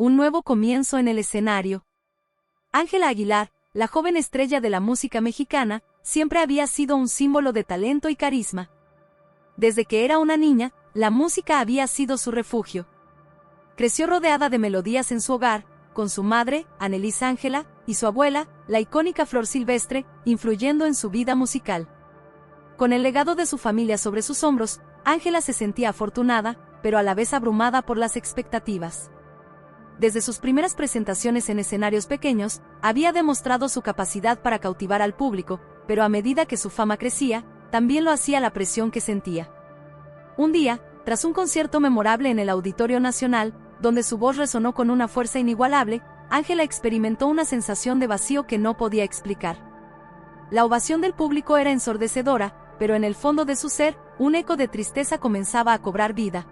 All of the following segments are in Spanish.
Un nuevo comienzo en el escenario. Ángela Aguilar, la joven estrella de la música mexicana, siempre había sido un símbolo de talento y carisma. Desde que era una niña, la música había sido su refugio. Creció rodeada de melodías en su hogar, con su madre, Anneliese Ángela, y su abuela, la icónica Flor Silvestre, influyendo en su vida musical. Con el legado de su familia sobre sus hombros, Ángela se sentía afortunada, pero a la vez abrumada por las expectativas. Desde sus primeras presentaciones en escenarios pequeños, había demostrado su capacidad para cautivar al público, pero a medida que su fama crecía, también lo hacía la presión que sentía. Un día, tras un concierto memorable en el Auditorio Nacional, donde su voz resonó con una fuerza inigualable, Ángela experimentó una sensación de vacío que no podía explicar. La ovación del público era ensordecedora, pero en el fondo de su ser, un eco de tristeza comenzaba a cobrar vida.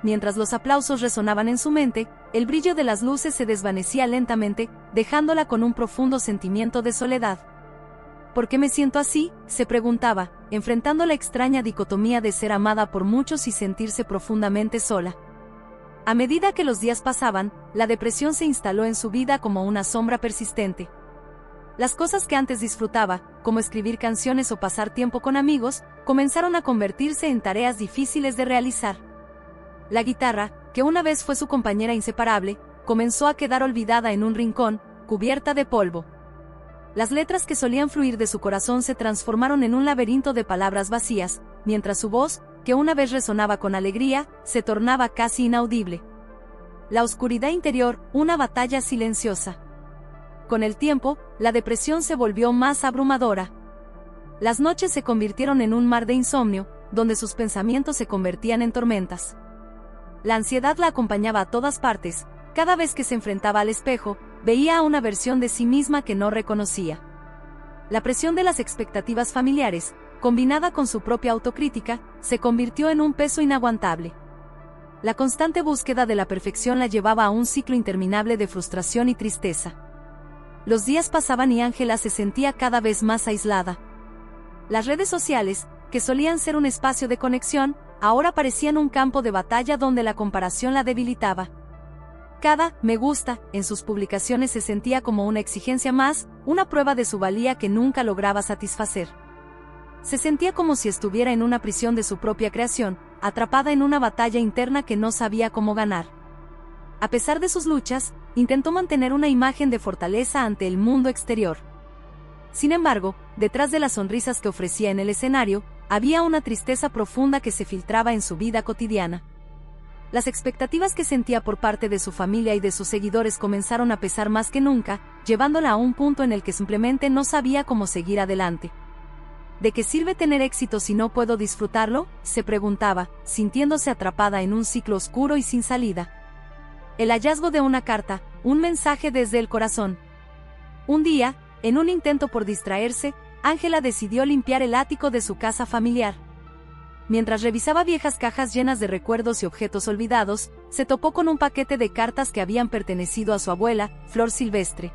Mientras los aplausos resonaban en su mente, el brillo de las luces se desvanecía lentamente, dejándola con un profundo sentimiento de soledad. ¿Por qué me siento así?, se preguntaba, enfrentando la extraña dicotomía de ser amada por muchos y sentirse profundamente sola. A medida que los días pasaban, la depresión se instaló en su vida como una sombra persistente. Las cosas que antes disfrutaba, como escribir canciones o pasar tiempo con amigos, comenzaron a convertirse en tareas difíciles de realizar. La guitarra, que una vez fue su compañera inseparable, comenzó a quedar olvidada en un rincón, cubierta de polvo. Las letras que solían fluir de su corazón se transformaron en un laberinto de palabras vacías, mientras su voz, que una vez resonaba con alegría, se tornaba casi inaudible. La oscuridad interior, una batalla silenciosa. Con el tiempo, la depresión se volvió más abrumadora. Las noches se convirtieron en un mar de insomnio, donde sus pensamientos se convertían en tormentas. La ansiedad la acompañaba a todas partes. Cada vez que se enfrentaba al espejo, veía a una versión de sí misma que no reconocía. La presión de las expectativas familiares, combinada con su propia autocrítica, se convirtió en un peso inaguantable. La constante búsqueda de la perfección la llevaba a un ciclo interminable de frustración y tristeza. Los días pasaban y Ángela se sentía cada vez más aislada. Las redes sociales, que solían ser un espacio de conexión, ahora parecían un campo de batalla donde la comparación la debilitaba. Cada me gusta en sus publicaciones se sentía como una exigencia más, una prueba de su valía que nunca lograba satisfacer. Se sentía como si estuviera en una prisión de su propia creación, atrapada en una batalla interna que no sabía cómo ganar. A pesar de sus luchas, intentó mantener una imagen de fortaleza ante el mundo exterior. Sin embargo, detrás de las sonrisas que ofrecía en el escenario, había una tristeza profunda que se filtraba en su vida cotidiana. Las expectativas que sentía por parte de su familia y de sus seguidores comenzaron a pesar más que nunca, llevándola a un punto en el que simplemente no sabía cómo seguir adelante. ¿De qué sirve tener éxito si no puedo disfrutarlo?, se preguntaba, sintiéndose atrapada en un ciclo oscuro y sin salida. El hallazgo de una carta, un mensaje desde el corazón. Un día, en un intento por distraerse, Ángela decidió limpiar el ático de su casa familiar. Mientras revisaba viejas cajas llenas de recuerdos y objetos olvidados, se topó con un paquete de cartas que habían pertenecido a su abuela, Flor Silvestre.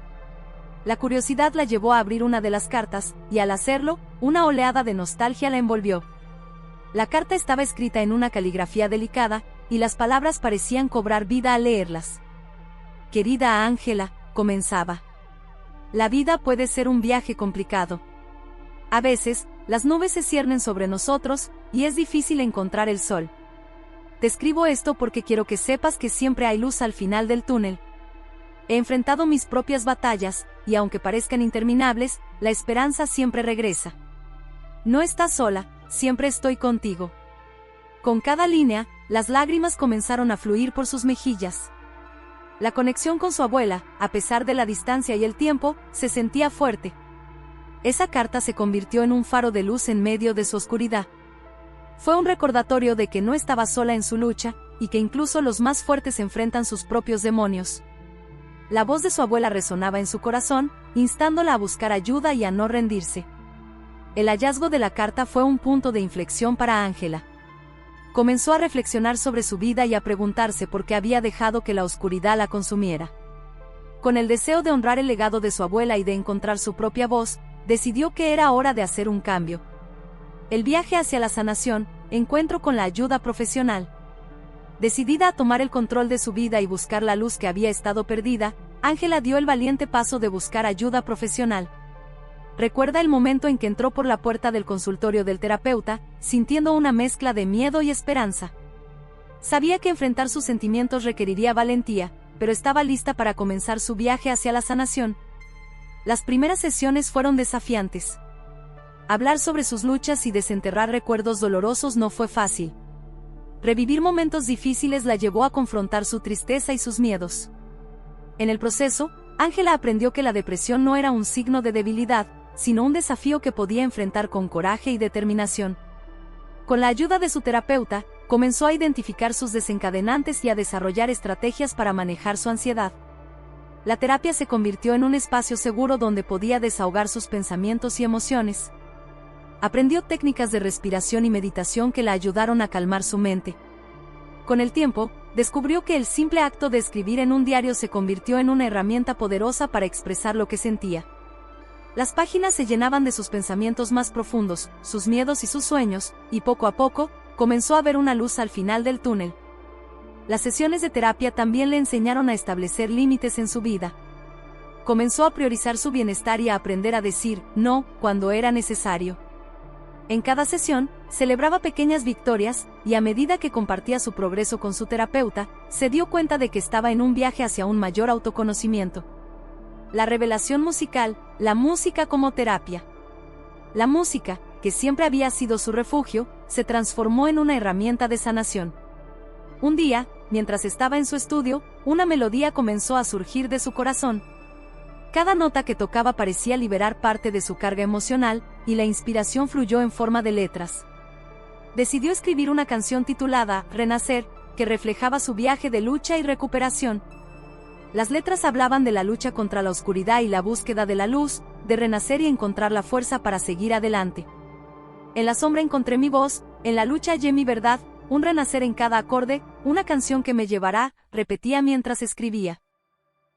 La curiosidad la llevó a abrir una de las cartas, y al hacerlo, una oleada de nostalgia la envolvió. La carta estaba escrita en una caligrafía delicada, y las palabras parecían cobrar vida al leerlas. «Querida Ángela», comenzaba. «La vida puede ser un viaje complicado. A veces, las nubes se ciernen sobre nosotros, y es difícil encontrar el sol. Te escribo esto porque quiero que sepas que siempre hay luz al final del túnel. He enfrentado mis propias batallas, y aunque parezcan interminables, la esperanza siempre regresa. No estás sola, siempre estoy contigo». Con cada línea, las lágrimas comenzaron a fluir por sus mejillas. La conexión con su abuela, a pesar de la distancia y el tiempo, se sentía fuerte. Esa carta se convirtió en un faro de luz en medio de su oscuridad. Fue un recordatorio de que no estaba sola en su lucha, y que incluso los más fuertes enfrentan sus propios demonios. La voz de su abuela resonaba en su corazón, instándola a buscar ayuda y a no rendirse. El hallazgo de la carta fue un punto de inflexión para Ángela. Comenzó a reflexionar sobre su vida y a preguntarse por qué había dejado que la oscuridad la consumiera. Con el deseo de honrar el legado de su abuela y de encontrar su propia voz, decidió que era hora de hacer un cambio. El viaje hacia la sanación, encuentro con la ayuda profesional. Decidida a tomar el control de su vida y buscar la luz que había estado perdida, Ángela dio el valiente paso de buscar ayuda profesional. Recuerda el momento en que entró por la puerta del consultorio del terapeuta, sintiendo una mezcla de miedo y esperanza. Sabía que enfrentar sus sentimientos requeriría valentía, pero estaba lista para comenzar su viaje hacia la sanación. Las primeras sesiones fueron desafiantes. Hablar sobre sus luchas y desenterrar recuerdos dolorosos no fue fácil. Revivir momentos difíciles la llevó a confrontar su tristeza y sus miedos. En el proceso, Ángela aprendió que la depresión no era un signo de debilidad, sino un desafío que podía enfrentar con coraje y determinación. Con la ayuda de su terapeuta, comenzó a identificar sus desencadenantes y a desarrollar estrategias para manejar su ansiedad. La terapia se convirtió en un espacio seguro donde podía desahogar sus pensamientos y emociones. Aprendió técnicas de respiración y meditación que la ayudaron a calmar su mente. Con el tiempo, descubrió que el simple acto de escribir en un diario se convirtió en una herramienta poderosa para expresar lo que sentía. Las páginas se llenaban de sus pensamientos más profundos, sus miedos y sus sueños, y poco a poco, comenzó a ver una luz al final del túnel. Las sesiones de terapia también le enseñaron a establecer límites en su vida. Comenzó a priorizar su bienestar y a aprender a decir no cuando era necesario. En cada sesión, celebraba pequeñas victorias, y a medida que compartía su progreso con su terapeuta, se dio cuenta de que estaba en un viaje hacia un mayor autoconocimiento. La revelación musical, la música como terapia. La música, que siempre había sido su refugio, se transformó en una herramienta de sanación. Un día, mientras estaba en su estudio, una melodía comenzó a surgir de su corazón. Cada nota que tocaba parecía liberar parte de su carga emocional, y la inspiración fluyó en forma de letras. Decidió escribir una canción titulada Renacer, que reflejaba su viaje de lucha y recuperación. Las letras hablaban de la lucha contra la oscuridad y la búsqueda de la luz, de renacer y encontrar la fuerza para seguir adelante. En la sombra encontré mi voz, en la lucha hallé mi verdad, un renacer en cada acorde, una canción que me llevará, repetía mientras escribía.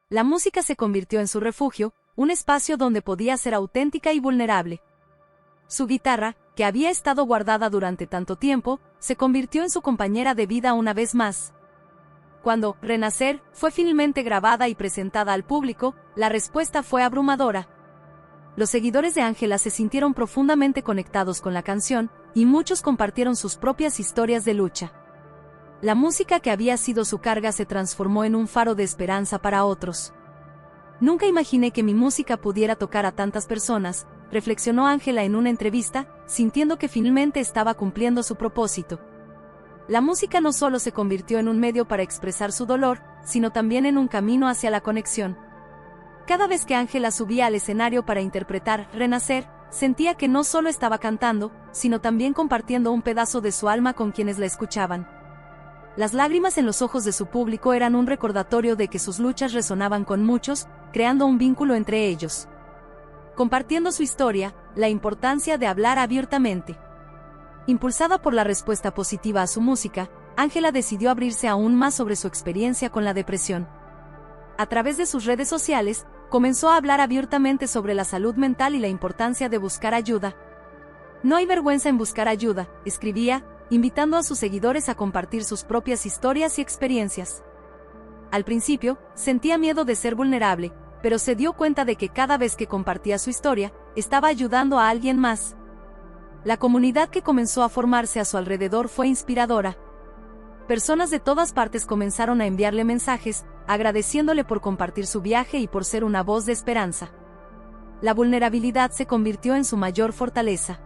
La música se convirtió en su refugio, un espacio donde podía ser auténtica y vulnerable. Su guitarra, que había estado guardada durante tanto tiempo, se convirtió en su compañera de vida una vez más. Cuando Renacer fue finalmente grabada y presentada al público, la respuesta fue abrumadora. Los seguidores de Ángela se sintieron profundamente conectados con la canción, y muchos compartieron sus propias historias de lucha. La música que había sido su carga se transformó en un faro de esperanza para otros. Nunca imaginé que mi música pudiera tocar a tantas personas, reflexionó Ángela en una entrevista, sintiendo que finalmente estaba cumpliendo su propósito. La música no solo se convirtió en un medio para expresar su dolor, sino también en un camino hacia la conexión. Cada vez que Ángela subía al escenario para interpretar Renacer, sentía que no solo estaba cantando, sino también compartiendo un pedazo de su alma con quienes la escuchaban. Las lágrimas en los ojos de su público eran un recordatorio de que sus luchas resonaban con muchos, creando un vínculo entre ellos. Compartiendo su historia, la importancia de hablar abiertamente. Impulsada por la respuesta positiva a su música, Ángela decidió abrirse aún más sobre su experiencia con la depresión. A través de sus redes sociales, comenzó a hablar abiertamente sobre la salud mental y la importancia de buscar ayuda. No hay vergüenza en buscar ayuda, escribía, invitando a sus seguidores a compartir sus propias historias y experiencias. Al principio, sentía miedo de ser vulnerable, pero se dio cuenta de que cada vez que compartía su historia, estaba ayudando a alguien más. La comunidad que comenzó a formarse a su alrededor fue inspiradora. Personas de todas partes comenzaron a enviarle mensajes, agradeciéndole por compartir su viaje y por ser una voz de esperanza. La vulnerabilidad se convirtió en su mayor fortaleza.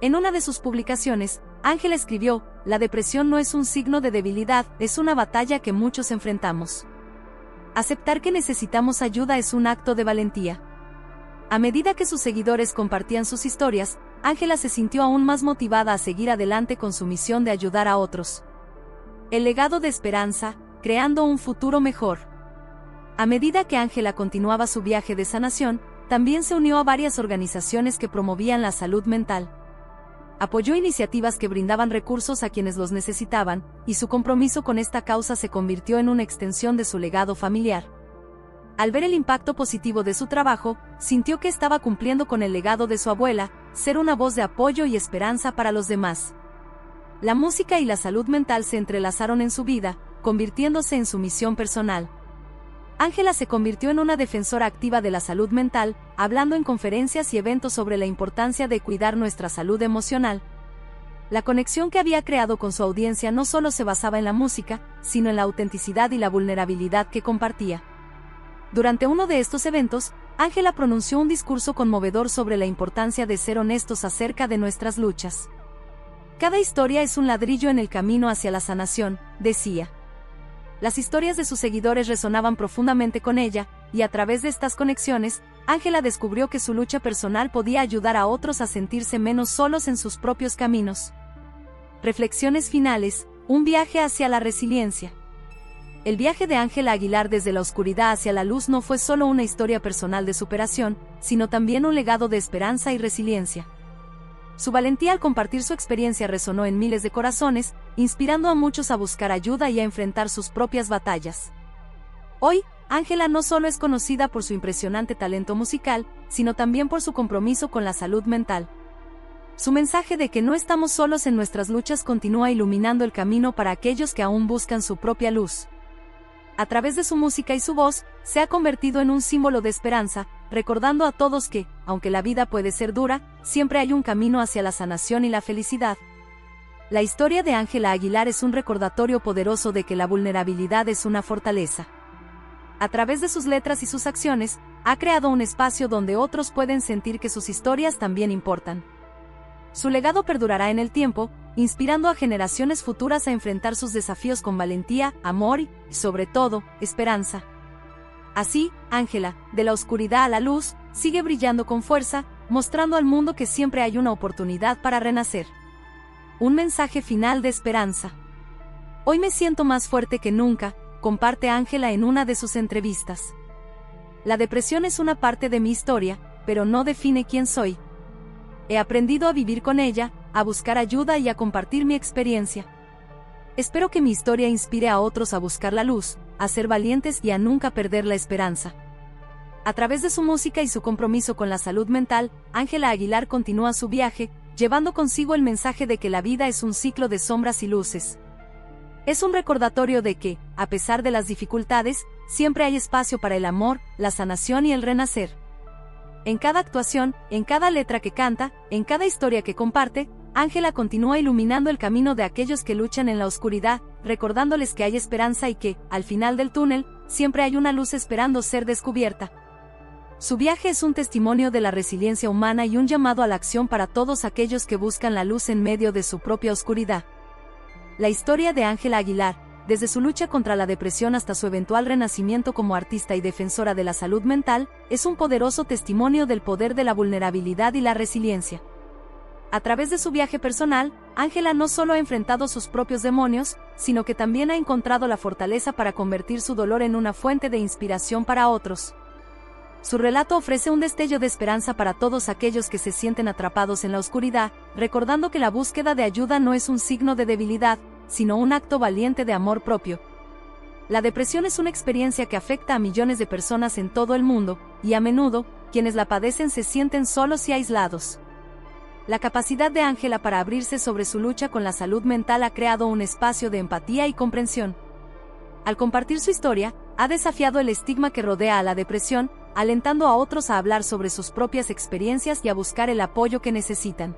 En una de sus publicaciones, Ángela escribió, «La depresión no es un signo de debilidad, es una batalla que muchos enfrentamos. Aceptar que necesitamos ayuda es un acto de valentía». A medida que sus seguidores compartían sus historias, Ángela se sintió aún más motivada a seguir adelante con su misión de ayudar a otros. El legado de esperanza, creando un futuro mejor. A medida que Ángela continuaba su viaje de sanación, también se unió a varias organizaciones que promovían la salud mental. Apoyó iniciativas que brindaban recursos a quienes los necesitaban, y su compromiso con esta causa se convirtió en una extensión de su legado familiar. Al ver el impacto positivo de su trabajo, sintió que estaba cumpliendo con el legado de su abuela, ser una voz de apoyo y esperanza para los demás. La música y la salud mental se entrelazaron en su vida, convirtiéndose en su misión personal. Ángela se convirtió en una defensora activa de la salud mental, hablando en conferencias y eventos sobre la importancia de cuidar nuestra salud emocional. La conexión que había creado con su audiencia no solo se basaba en la música, sino en la autenticidad y la vulnerabilidad que compartía. Durante uno de estos eventos, Ángela pronunció un discurso conmovedor sobre la importancia de ser honestos acerca de nuestras luchas. Cada historia es un ladrillo en el camino hacia la sanación, decía. Las historias de sus seguidores resonaban profundamente con ella, y a través de estas conexiones, Ángela descubrió que su lucha personal podía ayudar a otros a sentirse menos solos en sus propios caminos. Reflexiones finales, un viaje hacia la resiliencia. El viaje de Ángela Aguilar desde la oscuridad hacia la luz no fue solo una historia personal de superación, sino también un legado de esperanza y resiliencia. Su valentía al compartir su experiencia resonó en miles de corazones, inspirando a muchos a buscar ayuda y a enfrentar sus propias batallas. Hoy, Ángela no solo es conocida por su impresionante talento musical, sino también por su compromiso con la salud mental. Su mensaje de que no estamos solos en nuestras luchas continúa iluminando el camino para aquellos que aún buscan su propia luz. A través de su música y su voz, se ha convertido en un símbolo de esperanza, recordando a todos que, aunque la vida puede ser dura, siempre hay un camino hacia la sanación y la felicidad. La historia de Ángela Aguilar es un recordatorio poderoso de que la vulnerabilidad es una fortaleza. A través de sus letras y sus acciones, ha creado un espacio donde otros pueden sentir que sus historias también importan. Su legado perdurará en el tiempo, inspirando a generaciones futuras a enfrentar sus desafíos con valentía, amor y, sobre todo, esperanza. Así, Ángela, de la oscuridad a la luz, sigue brillando con fuerza, mostrando al mundo que siempre hay una oportunidad para renacer. Un mensaje final de esperanza. Hoy me siento más fuerte que nunca, comparte Ángela en una de sus entrevistas. La depresión es una parte de mi historia, pero no define quién soy. He aprendido a vivir con ella, a buscar ayuda y a compartir mi experiencia. Espero que mi historia inspire a otros a buscar la luz, a ser valientes y a nunca perder la esperanza. A través de su música y su compromiso con la salud mental, Ángela Aguilar continúa su viaje, llevando consigo el mensaje de que la vida es un ciclo de sombras y luces. Es un recordatorio de que, a pesar de las dificultades, siempre hay espacio para el amor, la sanación y el renacer. En cada actuación, en cada letra que canta, en cada historia que comparte, Ángela continúa iluminando el camino de aquellos que luchan en la oscuridad, recordándoles que hay esperanza y que, al final del túnel, siempre hay una luz esperando ser descubierta. Su viaje es un testimonio de la resiliencia humana y un llamado a la acción para todos aquellos que buscan la luz en medio de su propia oscuridad. La historia de Ángela Aguilar, desde su lucha contra la depresión hasta su eventual renacimiento como artista y defensora de la salud mental, es un poderoso testimonio del poder de la vulnerabilidad y la resiliencia. A través de su viaje personal, Ángela no solo ha enfrentado sus propios demonios, sino que también ha encontrado la fortaleza para convertir su dolor en una fuente de inspiración para otros. Su relato ofrece un destello de esperanza para todos aquellos que se sienten atrapados en la oscuridad, recordando que la búsqueda de ayuda no es un signo de debilidad, sino un acto valiente de amor propio. La depresión es una experiencia que afecta a millones de personas en todo el mundo, y a menudo, quienes la padecen se sienten solos y aislados. La capacidad de Ángela para abrirse sobre su lucha con la salud mental ha creado un espacio de empatía y comprensión. Al compartir su historia, ha desafiado el estigma que rodea a la depresión, alentando a otros a hablar sobre sus propias experiencias y a buscar el apoyo que necesitan.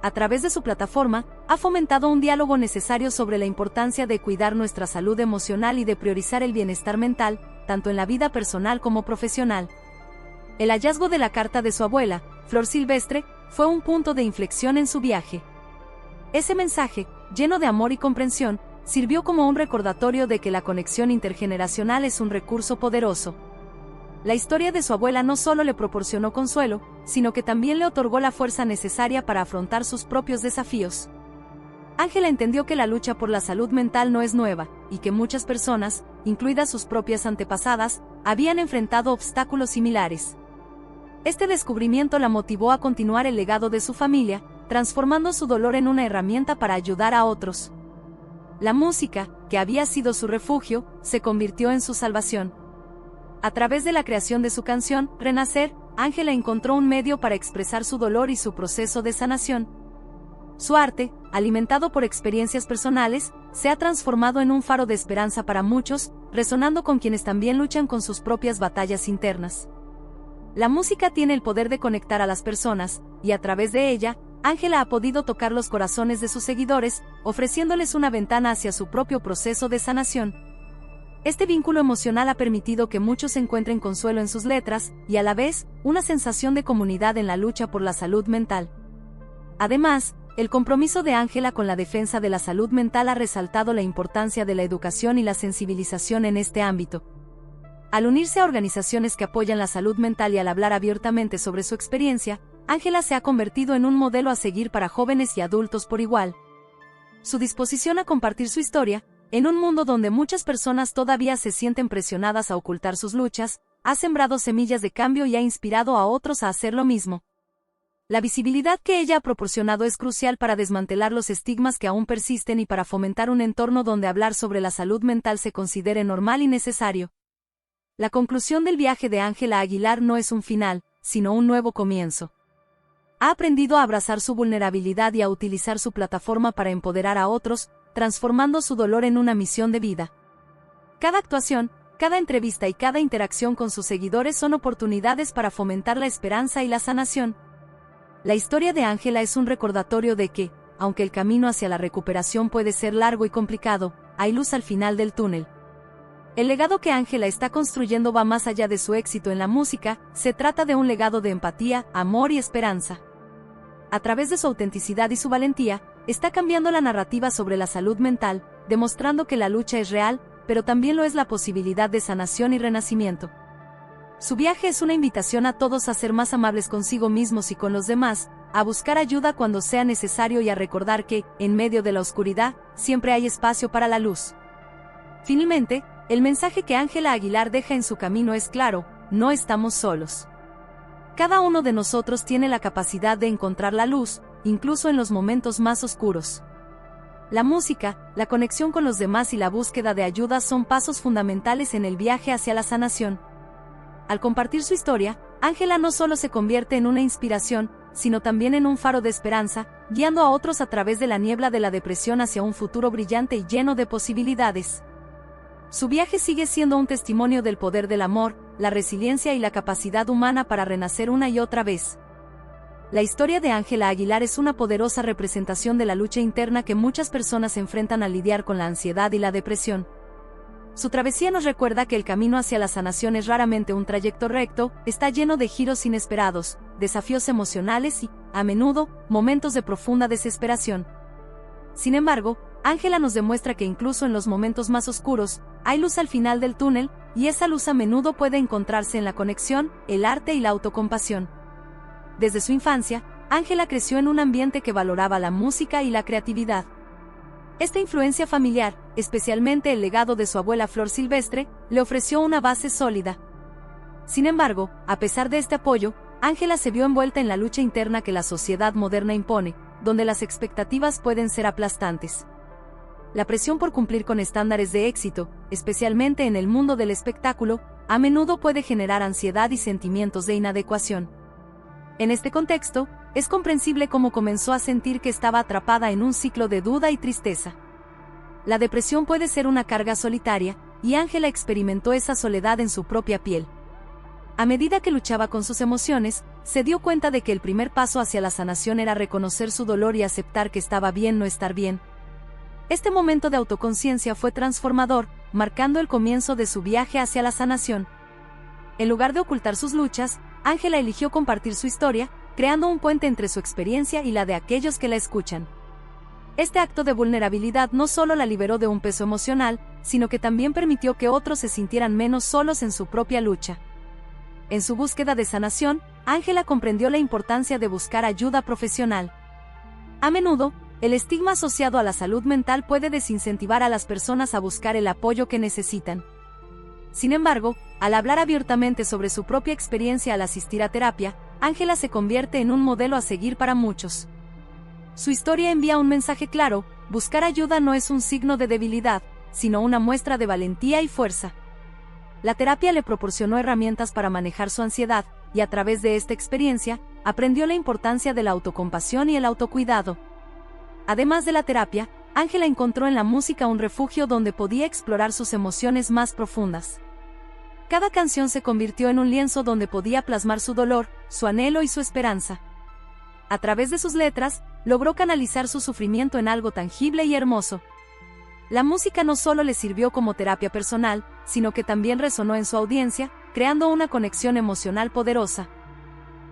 A través de su plataforma, ha fomentado un diálogo necesario sobre la importancia de cuidar nuestra salud emocional y de priorizar el bienestar mental, tanto en la vida personal como profesional. El hallazgo de la carta de su abuela, Flor Silvestre, fue un punto de inflexión en su viaje. Ese mensaje, lleno de amor y comprensión, sirvió como un recordatorio de que la conexión intergeneracional es un recurso poderoso. La historia de su abuela no solo le proporcionó consuelo, sino que también le otorgó la fuerza necesaria para afrontar sus propios desafíos. Ángela entendió que la lucha por la salud mental no es nueva, y que muchas personas, incluidas sus propias antepasadas, habían enfrentado obstáculos similares. Este descubrimiento la motivó a continuar el legado de su familia, transformando su dolor en una herramienta para ayudar a otros. La música, que había sido su refugio, se convirtió en su salvación. A través de la creación de su canción, Renacer, Ángela encontró un medio para expresar su dolor y su proceso de sanación. Su arte, alimentado por experiencias personales, se ha transformado en un faro de esperanza para muchos, resonando con quienes también luchan con sus propias batallas internas. La música tiene el poder de conectar a las personas, y a través de ella, Ángela ha podido tocar los corazones de sus seguidores, ofreciéndoles una ventana hacia su propio proceso de sanación. Este vínculo emocional ha permitido que muchos encuentren consuelo en sus letras, y a la vez, una sensación de comunidad en la lucha por la salud mental. Además, el compromiso de Ángela con la defensa de la salud mental ha resaltado la importancia de la educación y la sensibilización en este ámbito. Al unirse a organizaciones que apoyan la salud mental y al hablar abiertamente sobre su experiencia, Ángela se ha convertido en un modelo a seguir para jóvenes y adultos por igual. Su disposición a compartir su historia, en un mundo donde muchas personas todavía se sienten presionadas a ocultar sus luchas, ha sembrado semillas de cambio y ha inspirado a otros a hacer lo mismo. La visibilidad que ella ha proporcionado es crucial para desmantelar los estigmas que aún persisten y para fomentar un entorno donde hablar sobre la salud mental se considere normal y necesario. La conclusión del viaje de Ángela Aguilar no es un final, sino un nuevo comienzo. Ha aprendido a abrazar su vulnerabilidad y a utilizar su plataforma para empoderar a otros, transformando su dolor en una misión de vida. Cada actuación, cada entrevista y cada interacción con sus seguidores son oportunidades para fomentar la esperanza y la sanación. La historia de Ángela es un recordatorio de que, aunque el camino hacia la recuperación puede ser largo y complicado, hay luz al final del túnel. El legado que Ángela está construyendo va más allá de su éxito en la música, se trata de un legado de empatía, amor y esperanza. A través de su autenticidad y su valentía, está cambiando la narrativa sobre la salud mental, demostrando que la lucha es real, pero también lo es la posibilidad de sanación y renacimiento. Su viaje es una invitación a todos a ser más amables consigo mismos y con los demás, a buscar ayuda cuando sea necesario y a recordar que, en medio de la oscuridad, siempre hay espacio para la luz. Finalmente, el mensaje que Ángela Aguilar deja en su camino es claro: no estamos solos. Cada uno de nosotros tiene la capacidad de encontrar la luz, incluso en los momentos más oscuros. La música, la conexión con los demás y la búsqueda de ayuda son pasos fundamentales en el viaje hacia la sanación. Al compartir su historia, Ángela no solo se convierte en una inspiración, sino también en un faro de esperanza, guiando a otros a través de la niebla de la depresión hacia un futuro brillante y lleno de posibilidades. Su viaje sigue siendo un testimonio del poder del amor, la resiliencia y la capacidad humana para renacer una y otra vez. La historia de Ángela Aguilar es una poderosa representación de la lucha interna que muchas personas enfrentan al lidiar con la ansiedad y la depresión. Su travesía nos recuerda que el camino hacia la sanación es raramente un trayecto recto, está lleno de giros inesperados, desafíos emocionales y, a menudo, momentos de profunda desesperación. Sin embargo, Ángela nos demuestra que incluso en los momentos más oscuros, hay luz al final del túnel, y esa luz a menudo puede encontrarse en la conexión, el arte y la autocompasión. Desde su infancia, Ángela creció en un ambiente que valoraba la música y la creatividad. Esta influencia familiar, especialmente el legado de su abuela Flor Silvestre, le ofreció una base sólida. Sin embargo, a pesar de este apoyo, Ángela se vio envuelta en la lucha interna que la sociedad moderna impone, donde las expectativas pueden ser aplastantes. La presión por cumplir con estándares de éxito, especialmente en el mundo del espectáculo, a menudo puede generar ansiedad y sentimientos de inadecuación. En este contexto, es comprensible cómo comenzó a sentir que estaba atrapada en un ciclo de duda y tristeza. La depresión puede ser una carga solitaria, y Ángela experimentó esa soledad en su propia piel. A medida que luchaba con sus emociones, se dio cuenta de que el primer paso hacia la sanación era reconocer su dolor y aceptar que estaba bien no estar bien. Este momento de autoconciencia fue transformador, marcando el comienzo de su viaje hacia la sanación. En lugar de ocultar sus luchas, Ángela eligió compartir su historia, creando un puente entre su experiencia y la de aquellos que la escuchan. Este acto de vulnerabilidad no solo la liberó de un peso emocional, sino que también permitió que otros se sintieran menos solos en su propia lucha. En su búsqueda de sanación, Ángela comprendió la importancia de buscar ayuda profesional. A menudo, el estigma asociado a la salud mental puede desincentivar a las personas a buscar el apoyo que necesitan. Sin embargo, al hablar abiertamente sobre su propia experiencia al asistir a terapia, Ángela se convierte en un modelo a seguir para muchos. Su historia envía un mensaje claro: buscar ayuda no es un signo de debilidad, sino una muestra de valentía y fuerza. La terapia le proporcionó herramientas para manejar su ansiedad, y a través de esta experiencia, aprendió la importancia de la autocompasión y el autocuidado. Además de la terapia, Ángela encontró en la música un refugio donde podía explorar sus emociones más profundas. Cada canción se convirtió en un lienzo donde podía plasmar su dolor, su anhelo y su esperanza. A través de sus letras, logró canalizar su sufrimiento en algo tangible y hermoso. La música no solo le sirvió como terapia personal, sino que también resonó en su audiencia, creando una conexión emocional poderosa.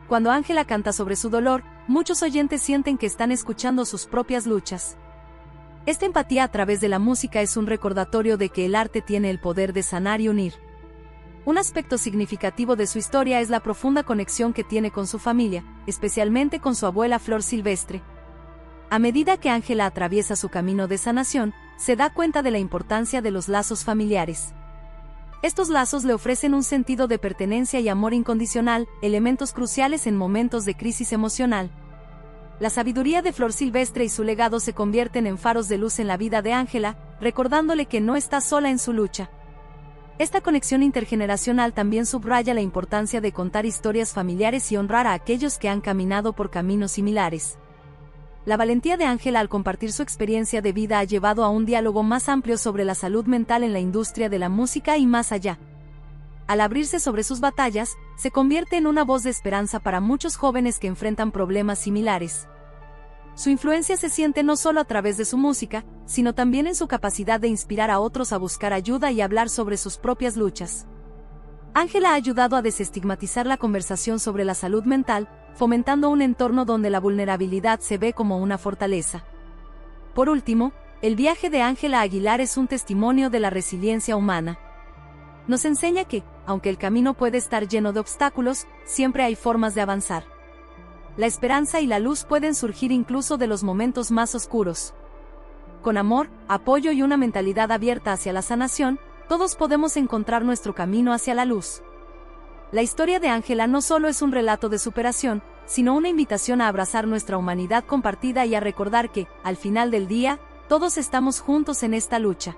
Cuando Ángela canta sobre su dolor, muchos oyentes sienten que están escuchando sus propias luchas. Esta empatía a través de la música es un recordatorio de que el arte tiene el poder de sanar y unir. Un aspecto significativo de su historia es la profunda conexión que tiene con su familia, especialmente con su abuela Flor Silvestre. A medida que Ángela atraviesa su camino de sanación, se da cuenta de la importancia de los lazos familiares. Estos lazos le ofrecen un sentido de pertenencia y amor incondicional, elementos cruciales en momentos de crisis emocional. La sabiduría de Flor Silvestre y su legado se convierten en faros de luz en la vida de Ángela, recordándole que no está sola en su lucha. Esta conexión intergeneracional también subraya la importancia de contar historias familiares y honrar a aquellos que han caminado por caminos similares. La valentía de Ángela al compartir su experiencia de vida ha llevado a un diálogo más amplio sobre la salud mental en la industria de la música y más allá. Al abrirse sobre sus batallas, se convierte en una voz de esperanza para muchos jóvenes que enfrentan problemas similares. Su influencia se siente no solo a través de su música, sino también en su capacidad de inspirar a otros a buscar ayuda y hablar sobre sus propias luchas. Ángela ha ayudado a desestigmatizar la conversación sobre la salud mental, fomentando un entorno donde la vulnerabilidad se ve como una fortaleza. Por último, el viaje de Ángela Aguilar es un testimonio de la resiliencia humana. Nos enseña que, aunque el camino puede estar lleno de obstáculos, siempre hay formas de avanzar. La esperanza y la luz pueden surgir incluso de los momentos más oscuros. Con amor, apoyo y una mentalidad abierta hacia la sanación, todos podemos encontrar nuestro camino hacia la luz. La historia de Ángela no solo es un relato de superación, sino una invitación a abrazar nuestra humanidad compartida y a recordar que, al final del día, todos estamos juntos en esta lucha.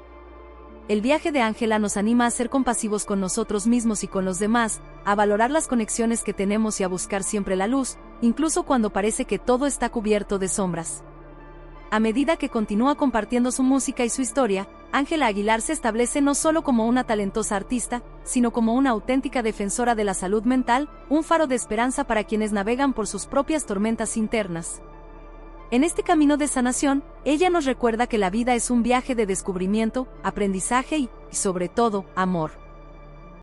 El viaje de Ángela nos anima a ser compasivos con nosotros mismos y con los demás, a valorar las conexiones que tenemos y a buscar siempre la luz, incluso cuando parece que todo está cubierto de sombras. A medida que continúa compartiendo su música y su historia, Ángela Aguilar se establece no solo como una talentosa artista, sino como una auténtica defensora de la salud mental, un faro de esperanza para quienes navegan por sus propias tormentas internas. En este camino de sanación, ella nos recuerda que la vida es un viaje de descubrimiento, aprendizaje y, sobre todo, amor.